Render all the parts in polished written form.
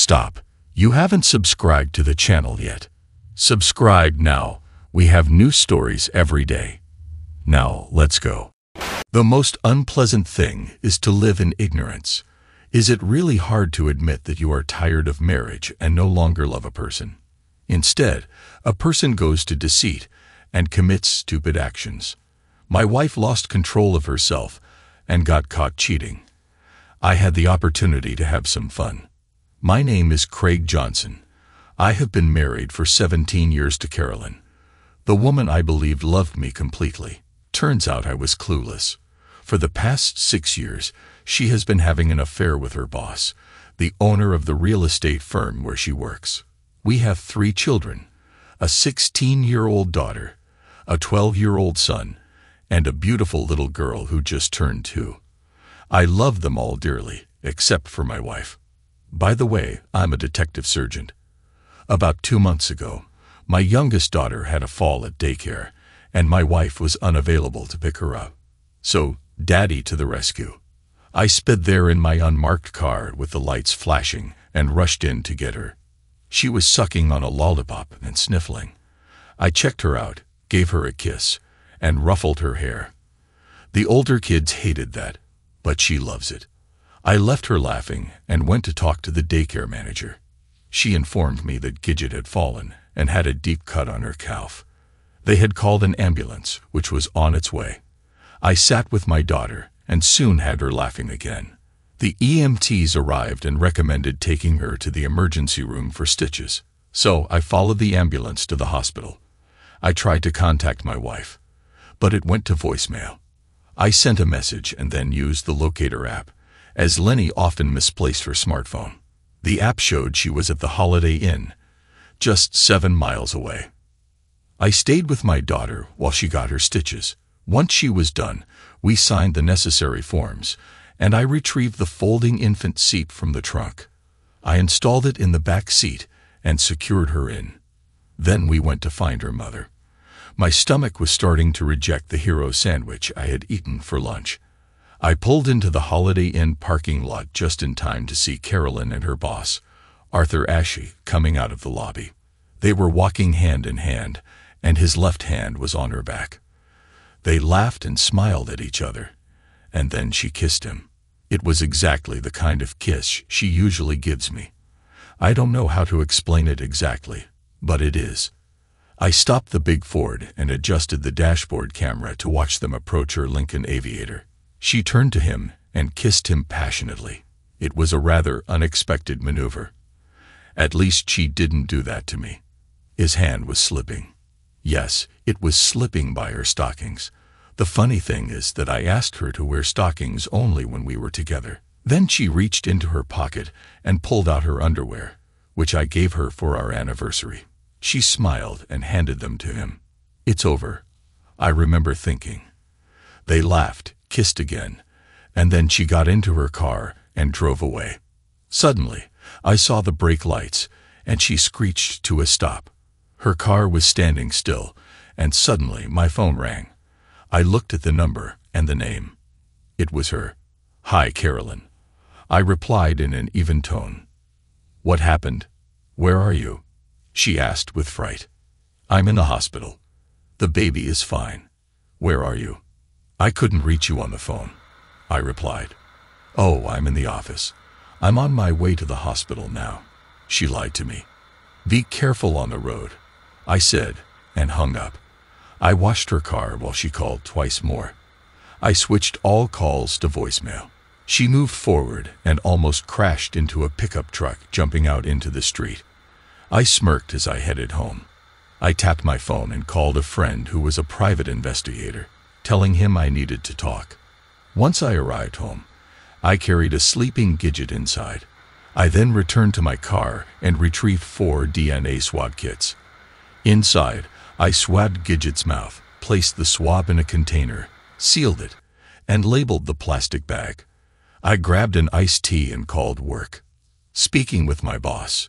Stop. You haven't subscribed to the channel yet. Subscribe now. We have new stories every day. Now, let's go. The most unpleasant thing is to live in ignorance. Is it really hard to admit that you are tired of marriage and no longer love a person? Instead, a person goes to deceit and commits stupid actions. My wife lost control of herself and got caught cheating. I had the opportunity to have some fun. My name is Craig Johnson. I have been married for 17 years to Carolyn. The woman I believed loved me completely. Turns out I was clueless. For the past 6 years, she has been having an affair with her boss, the owner of the real estate firm where she works. We have 3 children, a 16-year-old daughter, a 12-year-old son, and a beautiful little girl who just turned 2. I love them all dearly, except for my wife. By the way, I'm a detective sergeant. About 2 months ago, my youngest daughter had a fall at daycare, and my wife was unavailable to pick her up. So, Daddy to the rescue. I sped there in my unmarked car with the lights flashing and rushed in to get her. She was sucking on a lollipop and sniffling. I checked her out, gave her a kiss, and ruffled her hair. The older kids hated that, but she loves it. I left her laughing and went to talk to the daycare manager. She informed me that Gidget had fallen and had a deep cut on her calf. They had called an ambulance, which was on its way. I sat with my daughter and soon had her laughing again. The EMTs arrived and recommended taking her to the emergency room for stitches. So I followed the ambulance to the hospital. I tried to contact my wife, but it went to voicemail. I sent a message and then used the locator app, as Lenny often misplaced her smartphone. The app showed she was at the Holiday Inn, just 7 miles away. I stayed with my daughter while she got her stitches. Once she was done, we signed the necessary forms, and I retrieved the folding infant seat from the trunk. I installed it in the back seat and secured her in. Then we went to find her mother. My stomach was starting to reject the hero sandwich I had eaten for lunch. I pulled into the Holiday Inn parking lot just in time to see Carolyn and her boss, Arthur Ashe, coming out of the lobby. They were walking hand in hand, and his left hand was on her back. They laughed and smiled at each other, and then she kissed him. It was exactly the kind of kiss she usually gives me. I don't know how to explain it exactly, but it is. I stopped the big Ford and adjusted the dashboard camera to watch them approach her Lincoln Aviator. She turned to him and kissed him passionately. It was a rather unexpected maneuver. At least she didn't do that to me. His hand was slipping. Yes, it was slipping by her stockings. The funny thing is that I asked her to wear stockings only when we were together. Then she reached into her pocket and pulled out her underwear, which I gave her for our anniversary. She smiled and handed them to him. It's over, I remember thinking. They laughed, kissed again, and then she got into her car and drove away. Suddenly, I saw the brake lights, and she screeched to a stop. Her car was standing still, and suddenly my phone rang. I looked at the number and the name. It was her. "Hi, Carolyn." I replied in an even tone. "What happened? Where are you?" she asked with fright. "I'm in the hospital. The baby is fine. Where are you?" "I couldn't reach you on the phone," I replied. "Oh, I'm in the office. I'm on my way to the hospital now," she lied to me. "Be careful on the road," I said, and hung up. I washed her car while she called twice more. I switched all calls to voicemail. She moved forward and almost crashed into a pickup truck jumping out into the street. I smirked as I headed home. I tapped my phone and called a friend who was a private investigator, telling him I needed to talk. Once I arrived home, I carried a sleeping Gidget inside. I then returned to my car and retrieved 4 DNA swab kits. Inside, I swabbed Gidget's mouth, placed the swab in a container, sealed it, and labeled the plastic bag. I grabbed an iced tea and called work. Speaking with my boss,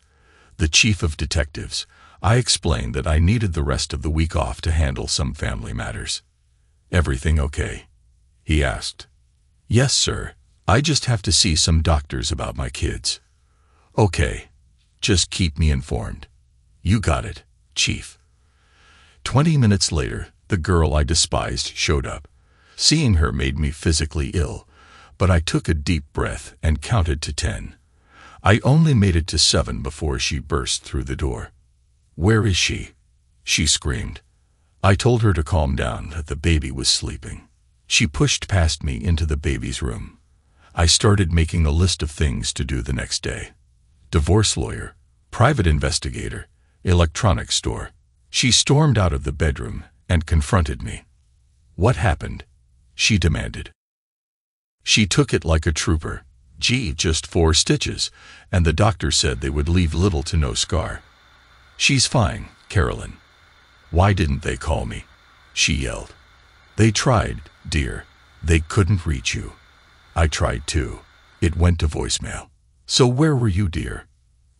the chief of detectives, I explained that I needed the rest of the week off to handle some family matters. "Everything okay?" he asked. "Yes, sir. I just have to see some doctors about my kids." "Okay, Just keep me informed." "You got it, Chief." 20 minutes later, the girl I despised showed up. Seeing her made me physically ill, but I took a deep breath and counted to 10. I only made it to 7 before she burst through the door. "Where is she?" she screamed. I told her to calm down, that the baby was sleeping. She pushed past me into the baby's room. I started making a list of things to do the next day. Divorce lawyer, private investigator, electronics store. She stormed out of the bedroom and confronted me. "What happened?" she demanded. She took it like a trooper. "Gee, just 4 stitches, and the doctor said they would leave little to no scar." "She's fine, Carolyn." "Why didn't they call me?" she yelled. "They tried, dear. They couldn't reach you." "I tried too. It went to voicemail." "So where were you, dear?"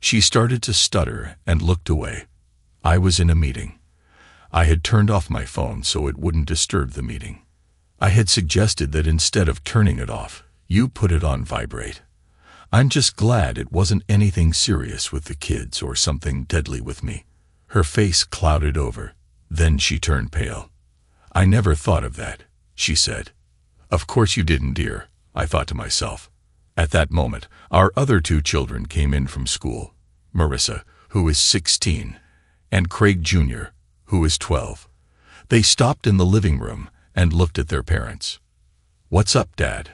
She started to stutter and looked away. "I was in a meeting. I had turned off my phone so it wouldn't disturb the meeting. I had suggested that instead of turning it off, you put it on vibrate. I'm just glad it wasn't anything serious with the kids or something deadly with me." Her face clouded over. Then she turned pale. "I never thought of that," she said. "Of course you didn't, dear," I thought to myself. At that moment, our other 2 children came in from school. Marissa, who is 16, and Craig Jr., who is 12. They stopped in the living room and looked at their parents. "What's up, Dad?"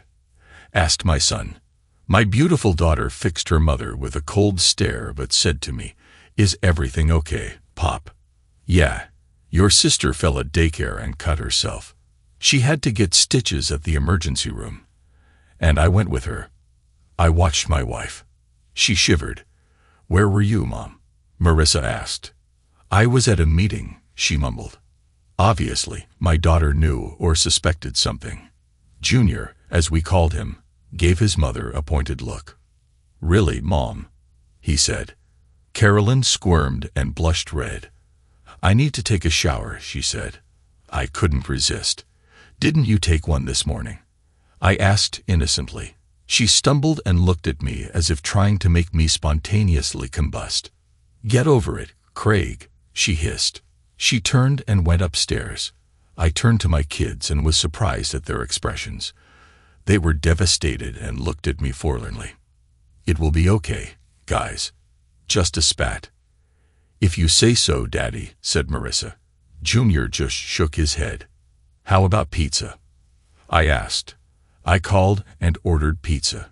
asked my son. My beautiful daughter fixed her mother with a cold stare but said to me, "Is everything okay, Pop?" "Yeah. Your sister fell at daycare and cut herself. She had to get stitches at the emergency room. And I went with her. I watched my wife." She shivered. "Where were you, Mom?" Marissa asked. "I was at a meeting," she mumbled. Obviously, my daughter knew or suspected something. Junior, as we called him, gave his mother a pointed look. "Really, Mom?" he said. Carolyn squirmed and blushed red. "I need to take a shower," she said. I couldn't resist. "Didn't you take one this morning?" I asked innocently. She stumbled and looked at me as if trying to make me spontaneously combust. "Get over it, Craig," she hissed. She turned and went upstairs. I turned to my kids and was surprised at their expressions. They were devastated and looked at me forlornly. "It will be okay, guys. Just a spat." "If you say so, Daddy," said Marissa. Junior just shook his head. "How about pizza?" I asked. I called and ordered pizza.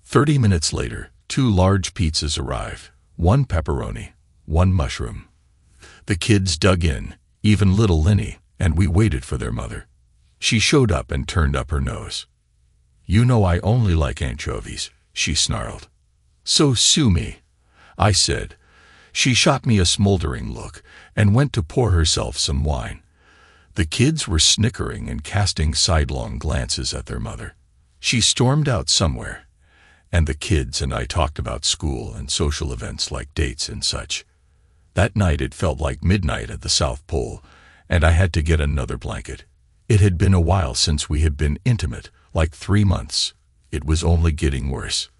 30 minutes later, 2 large pizzas arrived, 1 pepperoni, 1 mushroom. The kids dug in, even little Linny, and we waited for their mother. She showed up and turned up her nose. "You know I only like anchovies," she snarled. "So sue me," I said. She shot me a smoldering look and went to pour herself some wine. The kids were snickering and casting sidelong glances at their mother. She stormed out somewhere, and the kids and I talked about school and social events like dates and such. That night it felt like midnight at the South Pole, and I had to get another blanket. It had been a while since we had been intimate, like 3 months. It was only getting worse.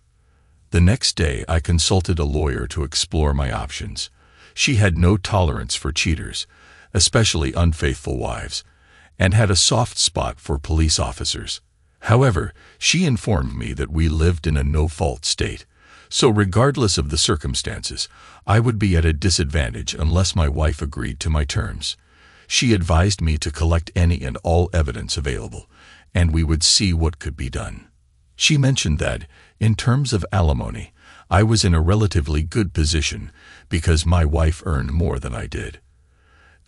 The next day I consulted a lawyer to explore my options. She had no tolerance for cheaters, especially unfaithful wives, and had a soft spot for police officers. However, she informed me that we lived in a no-fault state, so regardless of the circumstances, I would be at a disadvantage unless my wife agreed to my terms. She advised me to collect any and all evidence available, and we would see what could be done. She mentioned that, in terms of alimony, I was in a relatively good position because my wife earned more than I did.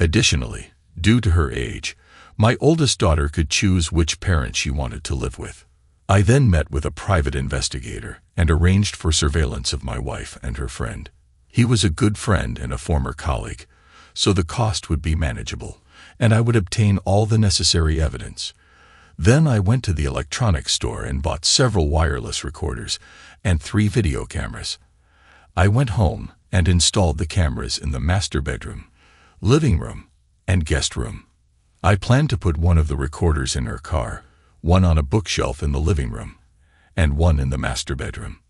Additionally, due to her age, my oldest daughter could choose which parent she wanted to live with. I then met with a private investigator and arranged for surveillance of my wife and her friend. He was a good friend and a former colleague, so the cost would be manageable, and I would obtain all the necessary evidence. Then I went to the electronics store and bought several wireless recorders and 3 video cameras. I went home and installed the cameras in the master bedroom, living room, and guest room. I planned to put one of the recorders in her car, one on a bookshelf in the living room, and one in the master bedroom.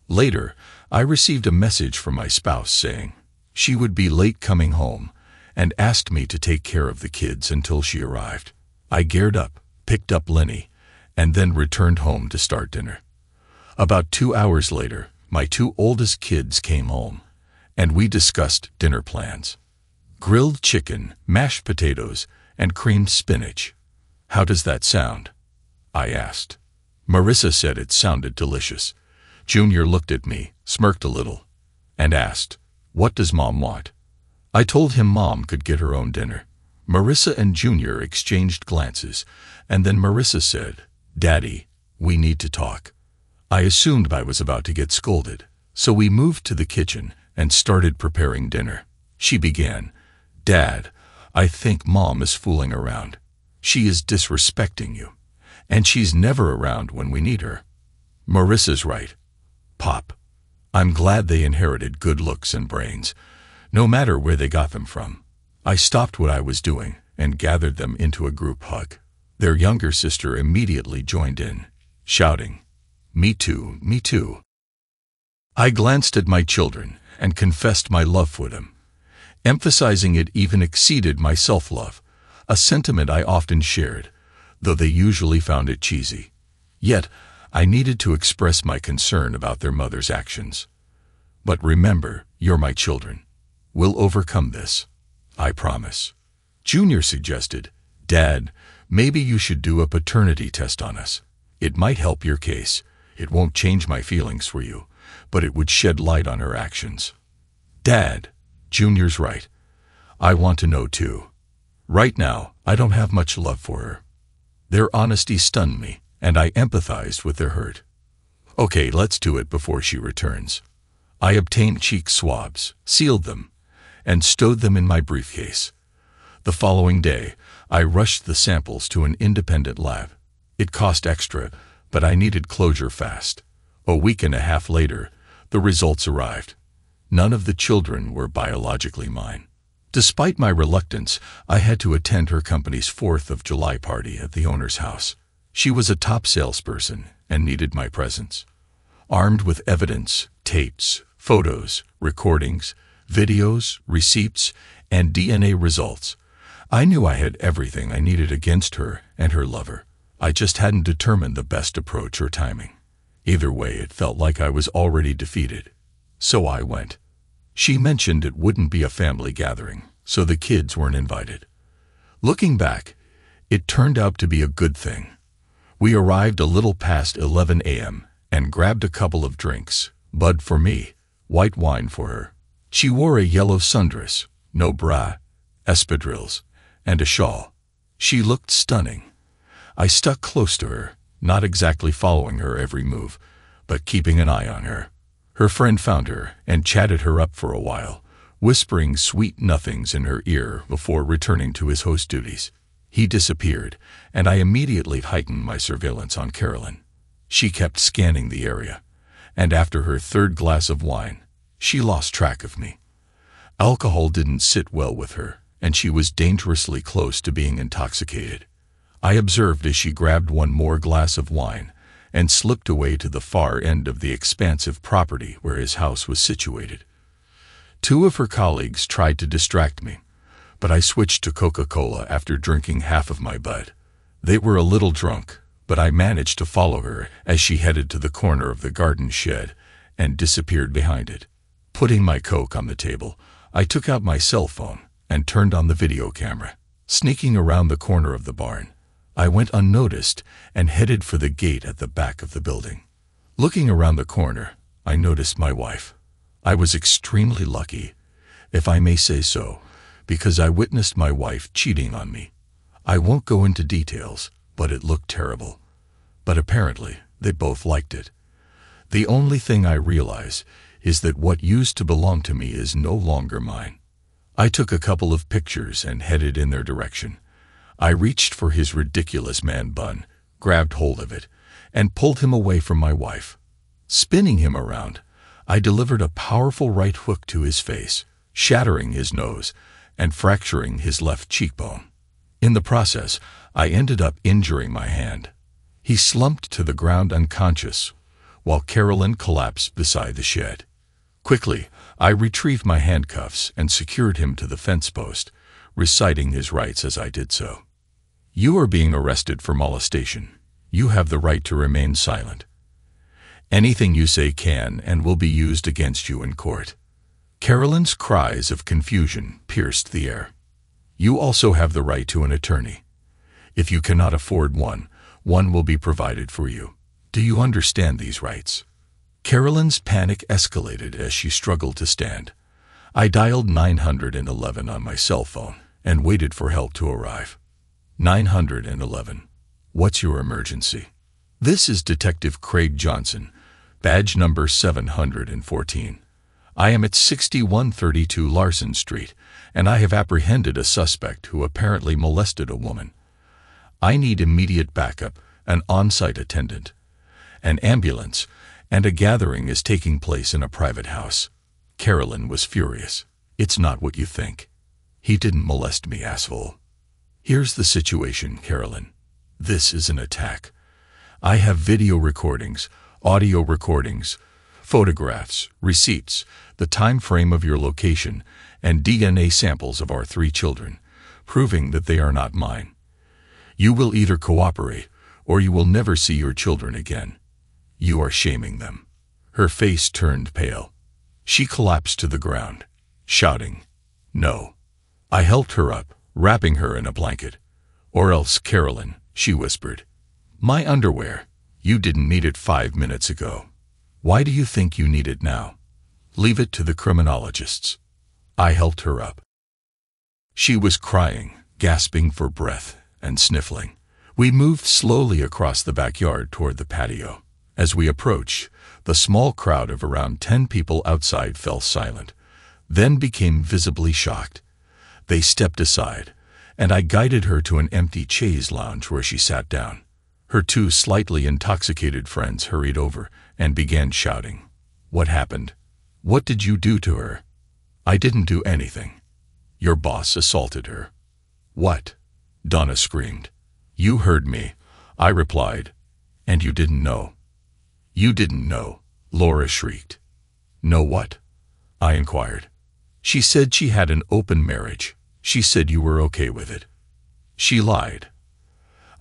Later, I received a message from my spouse saying she would be late coming home and asked me to take care of the kids until she arrived. I geared up, picked up Lenny, and then returned home to start dinner. About 2 hours later, my 2 oldest kids came home, and we discussed dinner plans. Grilled chicken, mashed potatoes, and creamed spinach. How does that sound? I asked. Marissa said it sounded delicious. Junior looked at me, smirked a little, and asked, "What does Mom want?" I told him Mom could get her own dinner. Marissa and Junior exchanged glances, and then Marissa said, "Daddy, we need to talk." I assumed I was about to get scolded, so we moved to the kitchen and started preparing dinner. She began, "Dad, I think Mom is fooling around. She is disrespecting you, and she's never around when we need her." Marissa's right. Pop, I'm glad they inherited good looks and brains, no matter where they got them from. I stopped what I was doing and gathered them into a group hug. Their younger sister immediately joined in, shouting, "Me too, me too." I glanced at my children and confessed my love for them. Emphasizing it even exceeded my self-love, a sentiment I often shared, though they usually found it cheesy. Yet, I needed to express my concern about their mother's actions. But remember, you're my children. We'll overcome this. I promise. Junior suggested, "Dad, maybe you should do a paternity test on us. It might help your case. It won't change my feelings for you, but it would shed light on her actions." Dad, Junior's right. I want to know too. Right now, I don't have much love for her. Their honesty stunned me, and I empathized with their hurt. Okay, let's do it before she returns. I obtained cheek swabs, sealed them, and stowed them in my briefcase. The following day, I rushed the samples to an independent lab. It cost extra, but I needed closure fast. A week and a half later, the results arrived. None of the children were biologically mine. Despite my reluctance, I had to attend her company's 4th of July party at the owner's house. She was a top salesperson and needed my presence. Armed with evidence, tapes, photos, recordings, videos, receipts, and DNA results, I knew I had everything I needed against her and her lover. I just hadn't determined the best approach or timing. Either way, it felt like I was already defeated. So I went. She mentioned it wouldn't be a family gathering, so the kids weren't invited. Looking back, it turned out to be a good thing. We arrived a little past 11 a.m. and grabbed a couple of drinks, Bud for me, white wine for her. She wore a yellow sundress, no bra, espadrilles, and a shawl. She looked stunning. I stuck close to her, not exactly following her every move, but keeping an eye on her. Her friend found her and chatted her up for a while, whispering sweet nothings in her ear before returning to his host duties. He disappeared, and I immediately heightened my surveillance on Carolyn. She kept scanning the area, and after her 3rd glass of wine, she lost track of me. Alcohol didn't sit well with her, and she was dangerously close to being intoxicated. I observed as she grabbed one more glass of wine and slipped away to the far end of the expansive property where his house was situated. 2 of her colleagues tried to distract me, but I switched to Coca-Cola after drinking half of my Bud. They were a little drunk, but I managed to follow her as she headed to the corner of the garden shed and disappeared behind it. Putting my Coke on the table, I took out my cell phone and turned on the video camera. Sneaking around the corner of the barn, I went unnoticed and headed for the gate at the back of the building. Looking around the corner, I noticed my wife. I was extremely lucky, if I may say so, because I witnessed my wife cheating on me. I won't go into details, but it looked terrible. But apparently, they both liked it. The only thing I realize is that what used to belong to me is no longer mine. I took a couple of pictures and headed in their direction. I reached for his ridiculous man bun, grabbed hold of it, and pulled him away from my wife. Spinning him around, I delivered a powerful right hook to his face, shattering his nose and fracturing his left cheekbone. In the process, I ended up injuring my hand. He slumped to the ground unconscious, while Carolyn collapsed beside the shed. Quickly, I retrieved my handcuffs and secured him to the fence post, reciting his rights as I did so. You are being arrested for molestation. You have the right to remain silent. Anything you say can and will be used against you in court. Carolyn's cries of confusion pierced the air. You also have the right to an attorney. If you cannot afford one, one will be provided for you. Do you understand these rights? Carolyn's panic escalated as she struggled to stand. I dialed 911 on my cell phone and waited for help to arrive. 911. What's your emergency? This is Detective Craig Johnson, badge number 714. I am at 6132 Larson Street, and I have apprehended a suspect who apparently molested a woman. I need immediate backup, an on-site attendant, an ambulance, and a gathering is taking place in a private house. Carolyn was furious. It's not what you think. He didn't molest me, asshole. Here's the situation, Carolyn. This is an attack. I have video recordings, audio recordings, photographs, receipts, the time frame of your location, and DNA samples of our 3 children, proving that they are not mine. You will either cooperate, or you will never see your children again. You are shaming them. Her face turned pale. She collapsed to the ground, shouting, "No." I helped her up, wrapping her in a blanket. "Or else, Carolyn," she whispered. "My underwear. You didn't need it 5 minutes ago. Why do you think you need it now? Leave it to the criminologists." I helped her up. She was crying, gasping for breath, and sniffling. We moved slowly across the backyard toward the patio. As we approached, the small crowd of around 10 people outside fell silent, then became visibly shocked. They stepped aside, and I guided her to an empty chaise lounge where she sat down. Her 2 slightly intoxicated friends hurried over and began shouting. "What happened? What did you do to her?" "I didn't do anything. Your boss assaulted her." "What?" Donna screamed. "You heard me," I replied. "And you didn't know." "You didn't know," Laura shrieked. "Know what?" I inquired. "She said she had an open marriage. She said you were okay with it." "She lied,"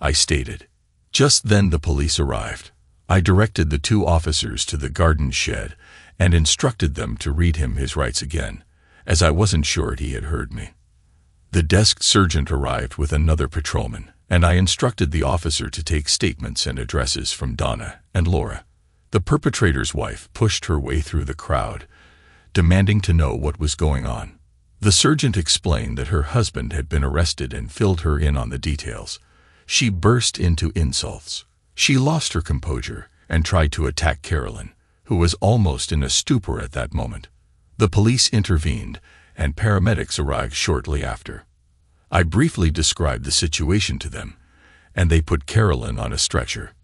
I stated. Just then the police arrived. I directed the 2 officers to the garden shed and instructed them to read him his rights again, as I wasn't sure he had heard me. The desk sergeant arrived with another patrolman, and I instructed the officer to take statements and addresses from Donna and Laura. The perpetrator's wife pushed her way through the crowd, demanding to know what was going on. The sergeant explained that her husband had been arrested and filled her in on the details. She burst into insults. She lost her composure and tried to attack Carolyn, who was almost in a stupor at that moment. The police intervened, and paramedics arrived shortly after. I briefly described the situation to them, and they put Carolyn on a stretcher.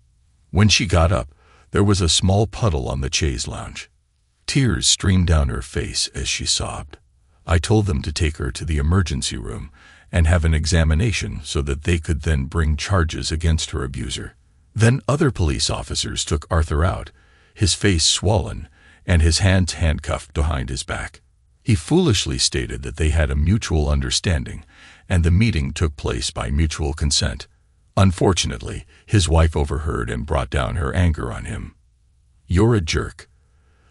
When she got up, there was a small puddle on the chaise lounge. Tears streamed down her face as she sobbed. I told them to take her to the emergency room and have an examination so that they could then bring charges against her abuser. Then other police officers took Arthur out, his face swollen and his hands handcuffed behind his back. He foolishly stated that they had a mutual understanding and the meeting took place by mutual consent. Unfortunately, his wife overheard and brought down her anger on him. "You're a jerk."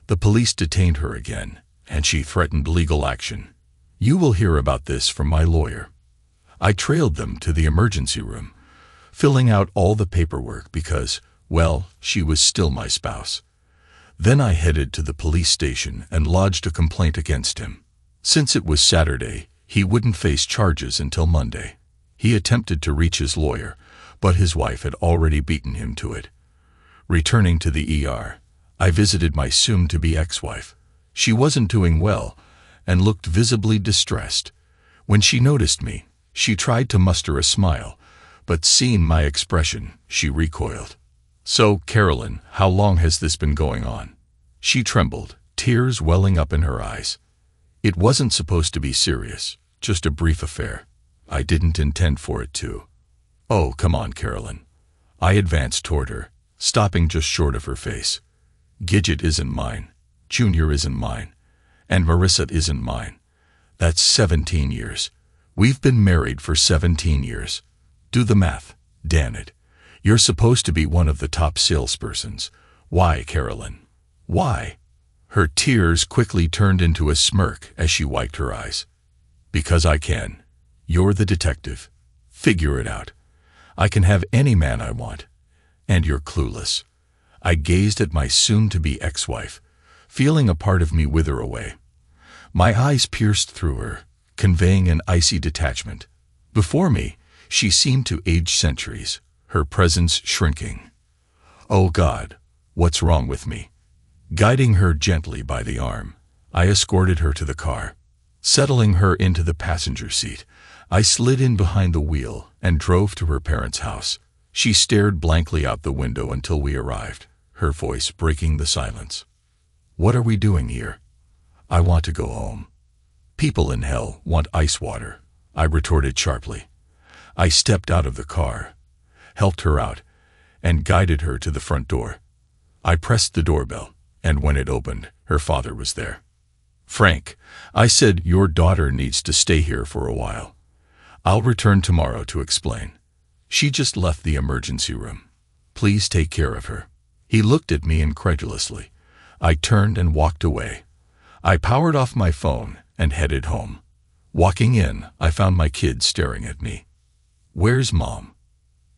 The police detained her again, and she threatened legal action. "You will hear about this from my lawyer." I trailed them to the emergency room, filling out all the paperwork because, well, she was still my spouse. Then I headed to the police station and lodged a complaint against him. Since it was Saturday, he wouldn't face charges until Monday. He attempted to reach his lawyer, but his wife had already beaten him to it. Returning to the ER, I visited my soon-to-be ex-wife. She wasn't doing well and looked visibly distressed. When she noticed me, she tried to muster a smile, but seeing my expression, she recoiled. "So, Carolyn, how long has this been going on?" She trembled, tears welling up in her eyes. "It wasn't supposed to be serious, just a brief affair. I didn't intend for it to." "Oh, come on, Carolyn." I advanced toward her, stopping just short of her face. Gidget isn't mine, Junior isn't mine, and Marissa isn't mine. That's 17 years. We've been married for 17 years. Do the math, damn it. You're supposed to be one of the top salespersons. Why, Carolyn? Why? Her tears quickly turned into a smirk as she wiped her eyes. Because I can. You're the detective. Figure it out. I can have any man I want. And you're clueless. I gazed at my soon-to-be ex-wife, feeling a part of me wither away. My eyes pierced through her, conveying an icy detachment. Before me, she seemed to age centuries, her presence shrinking. Oh God, what's wrong with me? Guiding her gently by the arm, I escorted her to the car. Settling her into the passenger seat, I slid in behind the wheel and drove to her parents' house. She stared blankly out the window until we arrived, her voice breaking the silence. What are we doing here? I want to go home. People in hell want ice water, I retorted sharply. I stepped out of the car, helped her out, and guided her to the front door. I pressed the doorbell, and when it opened, her father was there. Frank, I said, your daughter needs to stay here for a while. I'll return tomorrow to explain. She just left the emergency room. Please take care of her. He looked at me incredulously. I turned and walked away. I powered off my phone and headed home. Walking in, I found my kids staring at me. Where's Mom?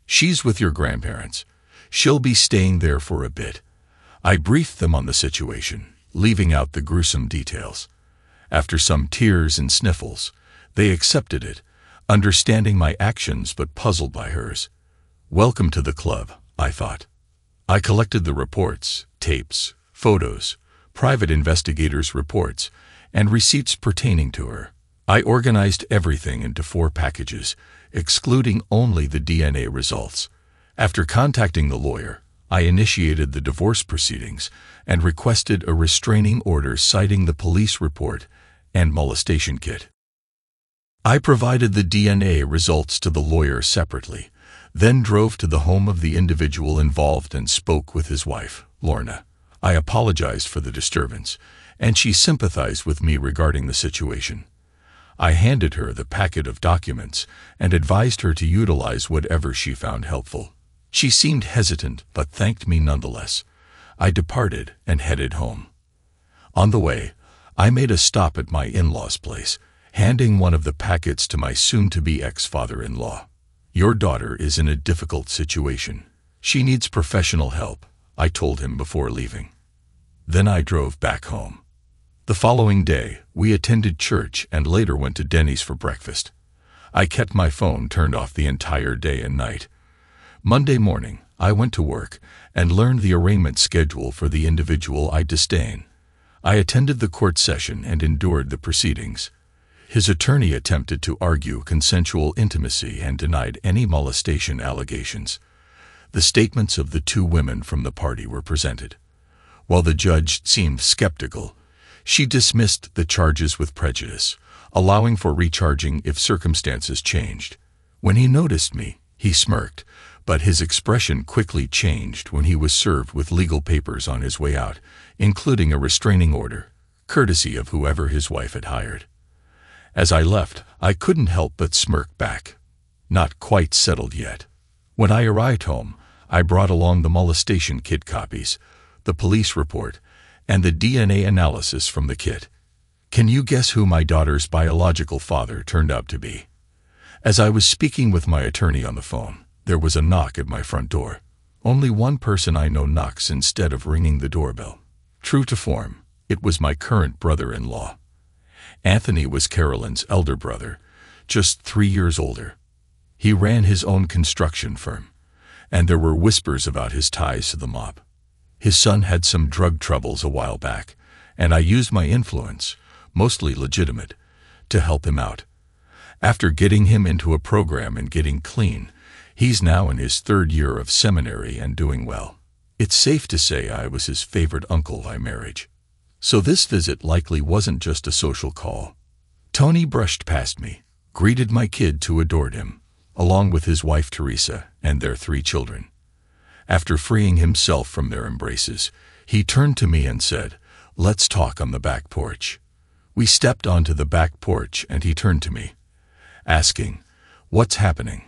She's with your grandparents. She'll be staying there for a bit. I briefed them on the situation, leaving out the gruesome details. After some tears and sniffles, they accepted it, understanding my actions but puzzled by hers. Welcome to the club, I thought. I collected the reports, tapes, photos, private investigators' reports, and receipts pertaining to her. I organized everything into 4 packages, excluding only the DNA results. After contacting the lawyer, I initiated the divorce proceedings and requested a restraining order citing the police report and molestation kit. I provided the DNA results to the lawyer separately, then drove to the home of the individual involved and spoke with his wife, Lorna. I apologized for the disturbance, and she sympathized with me regarding the situation. I handed her the packet of documents and advised her to utilize whatever she found helpful. She seemed hesitant but thanked me nonetheless. I departed and headed home. On the way, I made a stop at my in-laws' place, handing one of the packets to my soon-to-be ex-father-in-law. Your daughter is in a difficult situation. She needs professional help, I told him before leaving. Then I drove back home. The following day, we attended church and later went to Denny's for breakfast. I kept my phone turned off the entire day and night. Monday morning, I went to work and learned the arraignment schedule for the individual I disdain. I attended the court session and endured the proceedings. His attorney attempted to argue consensual intimacy and denied any molestation allegations. The statements of the 2 women from the party were presented. While the judge seemed skeptical, she dismissed the charges with prejudice, allowing for recharging if circumstances changed. When he noticed me, he smirked, but his expression quickly changed when he was served with legal papers on his way out, including a restraining order, courtesy of whoever his wife had hired. As I left, I couldn't help but smirk back. Not quite settled yet. When I arrived home, I brought along the molestation kit copies, the police report, and the DNA analysis from the kit. Can you guess who my daughter's biological father turned out to be? As I was speaking with my attorney on the phone, there was a knock at my front door. Only one person I know knocks instead of ringing the doorbell. True to form, it was my current brother-in-law. Anthony was Carolyn's elder brother, just 3 years older. He ran his own construction firm, and there were whispers about his ties to the mob. His son had some drug troubles a while back, and I used my influence, mostly legitimate, to help him out. After getting him into a program and getting clean, he's now in his 3rd year of seminary and doing well. It's safe to say I was his favorite uncle by marriage. So this visit likely wasn't just a social call. Tony brushed past me, greeted my kid who adored him, along with his wife Teresa and their 3 children. After freeing himself from their embraces, He turned to me and said, "Let's talk on the back porch." We stepped onto the back porch and he turned to me, asking, "What's happening?"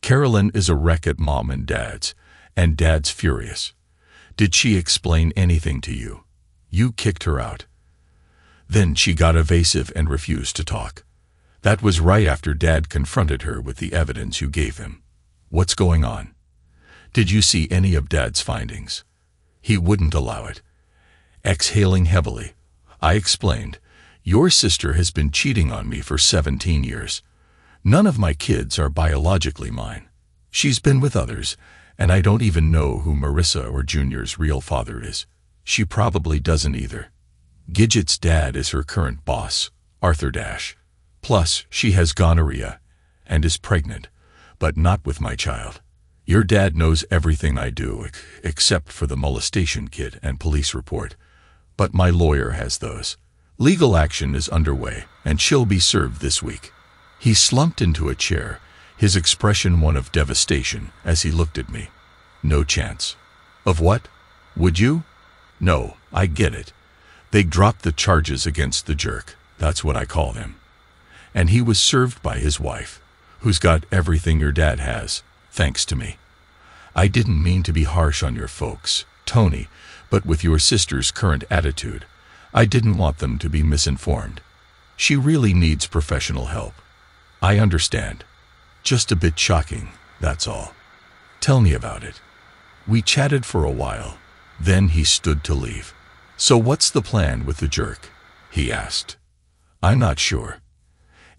"Carolyn is a wreck at Mom and Dad's furious." "Did she explain anything to you?" "You kicked her out." Then she got evasive and refused to talk. "That was right after Dad confronted her with the evidence you gave him." "What's going on?" "Did you see any of Dad's findings?" "He wouldn't allow it." Exhaling heavily, I explained, "Your sister has been cheating on me for 17 years. None of my kids are biologically mine. She's been with others, and I don't even know who Marissa or Junior's real father is. She probably doesn't either. Gidget's dad is her current boss, Arthur Dash. Plus, she has gonorrhea and is pregnant, but not with my child. Your dad knows everything I do, except for the molestation kit and police report. But my lawyer has those. Legal action is underway, and she'll be served this week." He slumped into a chair, his expression one of devastation as he looked at me. "No chance." "Of what? Would you?" "No, I get it. They dropped the charges against the jerk, that's what I call them. And he was served by his wife, who's got everything your dad has, thanks to me. I didn't mean to be harsh on your folks, Tony, but with your sister's current attitude, I didn't want them to be misinformed. She really needs professional help." "I understand. Just a bit shocking, that's all. Tell me about it." We chatted for a while, then he stood to leave. "So what's the plan with the jerk?" he asked. "I'm not sure.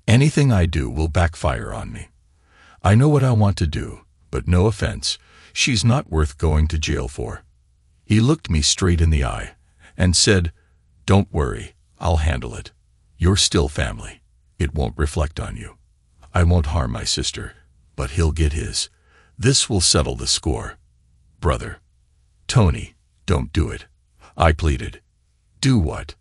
Anything I do will backfire on me. I know what I want to do, but no offense, she's not worth going to jail for." He looked me straight in the eye and said, "Don't worry, I'll handle it. You're still family. It won't reflect on you. I won't harm my sister, but he'll get his. This will settle the score." "Brother." "Tony, don't do it," I pleaded. "Do what?"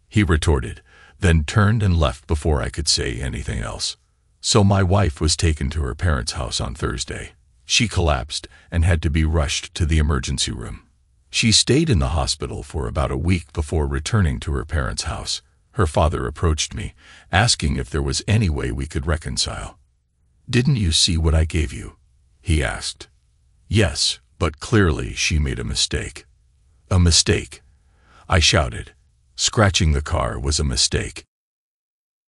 he retorted, then turned and left before I could say anything else. So my wife was taken to her parents' house on Thursday. She collapsed and had to be rushed to the emergency room. She stayed in the hospital for about a week before returning to her parents' house. Her father approached me, asking if there was any way we could reconcile. "Didn't you see what I gave you?" he asked. "Yes, but clearly she made a mistake." "A mistake?" I shouted. Scratching the car was a mistake.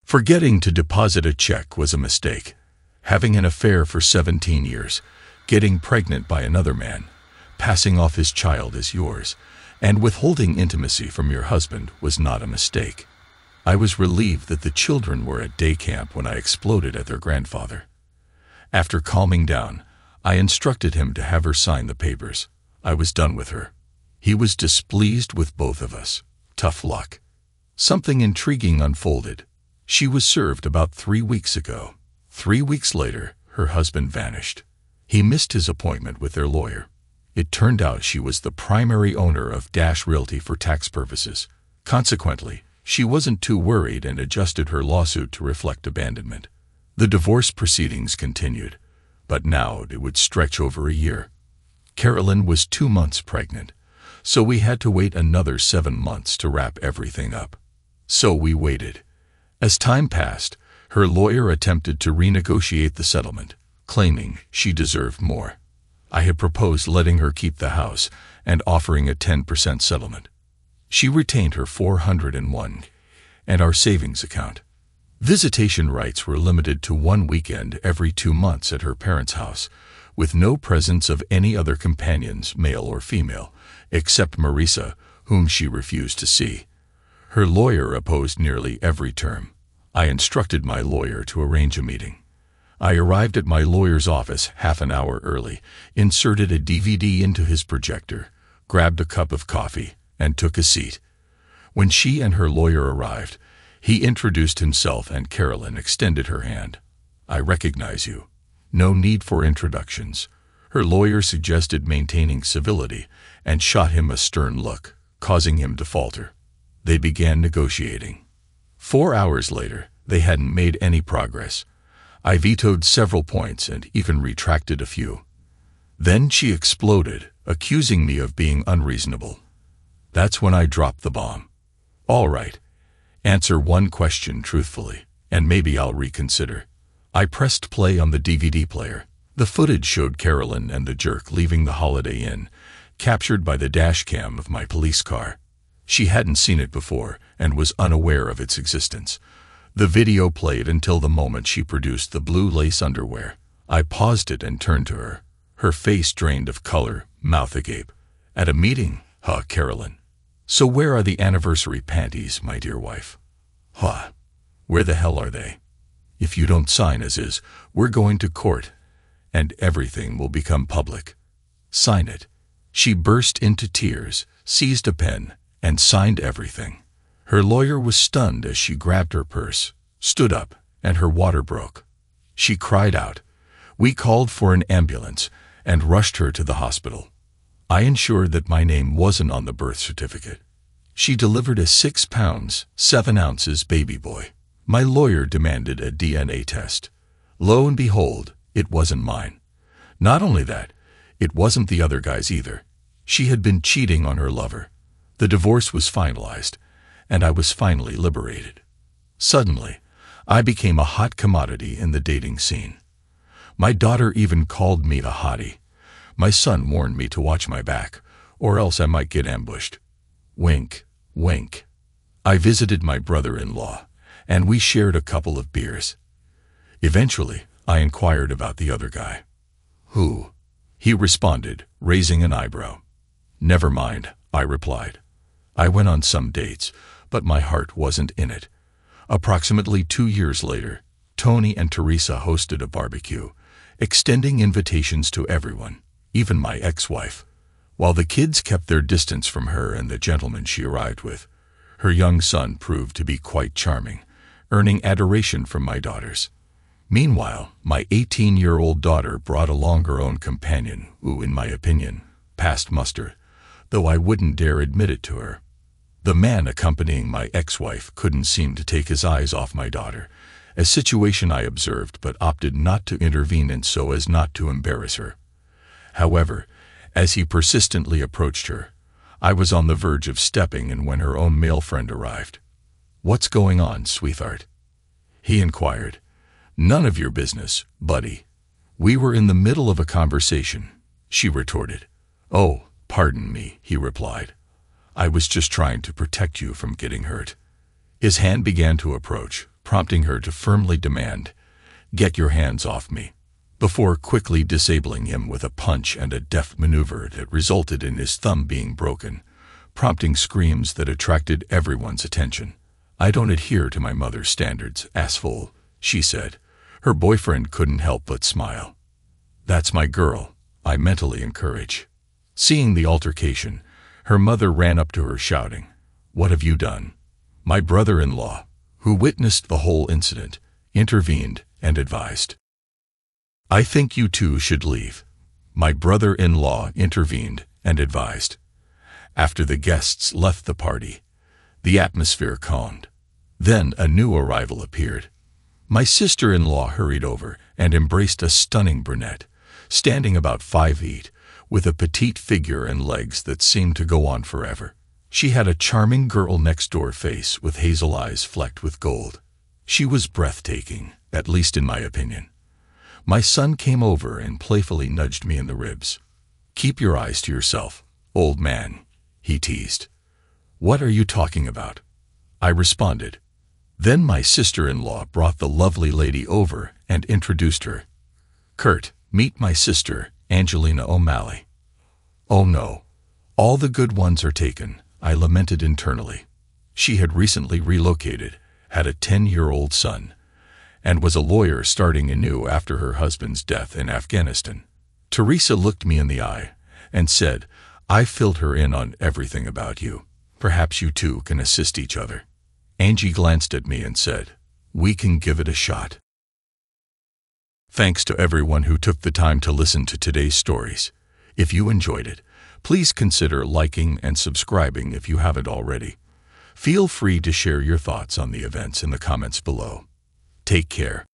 Forgetting to deposit a check was a mistake. Having an affair for 17 years, getting pregnant by another man, passing off his child as yours, and withholding intimacy from your husband was not a mistake. I was relieved that the children were at day camp when I exploded at their grandfather. After calming down, I instructed him to have her sign the papers. I was done with her. He was displeased with both of us. Tough luck. Something intriguing unfolded. She was served about 3 weeks ago. 3 weeks later, her husband vanished. He missed his appointment with their lawyer. It turned out she was the primary owner of Dash Realty for tax purposes. Consequently, she wasn't too worried and adjusted her lawsuit to reflect abandonment. The divorce proceedings continued, but now it would stretch over a year. Carolyn was 2 months pregnant, so we had to wait another 7 months to wrap everything up. So we waited. As time passed, her lawyer attempted to renegotiate the settlement, claiming she deserved more. I had proposed letting her keep the house and offering a 10% settlement. She retained her $401 and our savings account. Visitation rights were limited to 1 weekend every 2 months at her parents' house, with no presence of any other companions, male or female, except Marissa, whom she refused to see. Her lawyer opposed nearly every term. I instructed my lawyer to arrange a meeting. I arrived at my lawyer's office half an hour early, inserted a DVD into his projector, grabbed a cup of coffee, and took a seat. When she and her lawyer arrived, he introduced himself and Carolyn extended her hand. "I recognize you." "No need for introductions." Her lawyer suggested maintaining civility and shot him a stern look, causing him to falter. They began negotiating. 4 hours later, they hadn't made any progress. I vetoed several points and even retracted a few. Then she exploded, accusing me of being unreasonable. That's when I dropped the bomb. All right. Answer one question truthfully, and maybe I'll reconsider. I pressed play on the DVD player. The footage showed Carolyn and the jerk leaving the Holiday Inn, captured by the dash cam of my police car. She hadn't seen it before and was unaware of its existence. The video played until the moment she produced the blue lace underwear. I paused it and turned to her. Her face drained of color, mouth agape. At a meeting? Huh, Carolyn. So where are the anniversary panties, my dear wife? Huh. Where the hell are they? If you don't sign as is, we're going to court, and everything will become public. Sign it. She burst into tears, seized a pen, and signed everything. Her lawyer was stunned as she grabbed her purse, stood up, and her water broke. She cried out. We called for an ambulance and rushed her to the hospital. I ensured that my name wasn't on the birth certificate. She delivered a 6 pounds, 7 ounces baby boy. My lawyer demanded a DNA test. Lo and behold, it wasn't mine. Not only that, it wasn't the other guy's either. She had been cheating on her lover. The divorce was finalized, and I was finally liberated. Suddenly, I became a hot commodity in the dating scene. My daughter even called me a hottie. My son warned me to watch my back, or else I might get ambushed. Wink, wink. I visited my brother-in-law, and we shared a couple of beers. Eventually, I inquired about the other guy. Who? He responded, raising an eyebrow. Never mind, I replied. I went on some dates, but my heart wasn't in it. Approximately 2 years later, Tony and Teresa hosted a barbecue, extending invitations to everyone, even my ex-wife. While the kids kept their distance from her and the gentleman she arrived with, her young son proved to be quite charming, earning adoration from my daughters. Meanwhile, my 18-year-old daughter brought along her own companion, who, in my opinion, passed muster, though I wouldn't dare admit it to her. The man accompanying my ex-wife couldn't seem to take his eyes off my daughter, a situation I observed but opted not to intervene in so as not to embarrass her. However, as he persistently approached her, I was on the verge of stepping in when her own male friend arrived. What's going on, sweetheart? He inquired. None of your business, buddy. We were in the middle of a conversation, she retorted. Oh, pardon me, he replied. I was just trying to protect you from getting hurt. His hand began to approach, prompting her to firmly demand, "Get your hands off me," before quickly disabling him with a punch and a deft maneuver that resulted in his thumb being broken, prompting screams that attracted everyone's attention. "I don't adhere to my mother's standards, assfool," she said. Her boyfriend couldn't help but smile. "That's my girl," I mentally encouraged. Seeing the altercation, her mother ran up to her shouting, "What have you done?" My brother-in-law, who witnessed the whole incident, intervened and advised. "I think you two should leave." My brother-in-law intervened and advised. After the guests left the party, the atmosphere calmed. Then a new arrival appeared. My sister-in-law hurried over and embraced a stunning brunette, standing about 5'8", with a petite figure and legs that seemed to go on forever. She had a charming girl-next-door face with hazel eyes flecked with gold. She was breathtaking, at least in my opinion. My son came over and playfully nudged me in the ribs. "Keep your eyes to yourself, old man," he teased. "What are you talking about?" I responded. Then my sister-in-law brought the lovely lady over and introduced her. "Kurt, meet my sister, Angelina O'Malley." "Oh no, all the good ones are taken," I lamented internally. She had recently relocated, had a 10-year-old son, and was a lawyer starting anew after her husband's death in Afghanistan. Teresa looked me in the eye and said, "I filled her in on everything about you. Perhaps you two can assist each other." Angie glanced at me and said, "We can give it a shot." Thanks to everyone who took the time to listen to today's stories. If you enjoyed it, please consider liking and subscribing if you haven't already. Feel free to share your thoughts on the events in the comments below. Take care.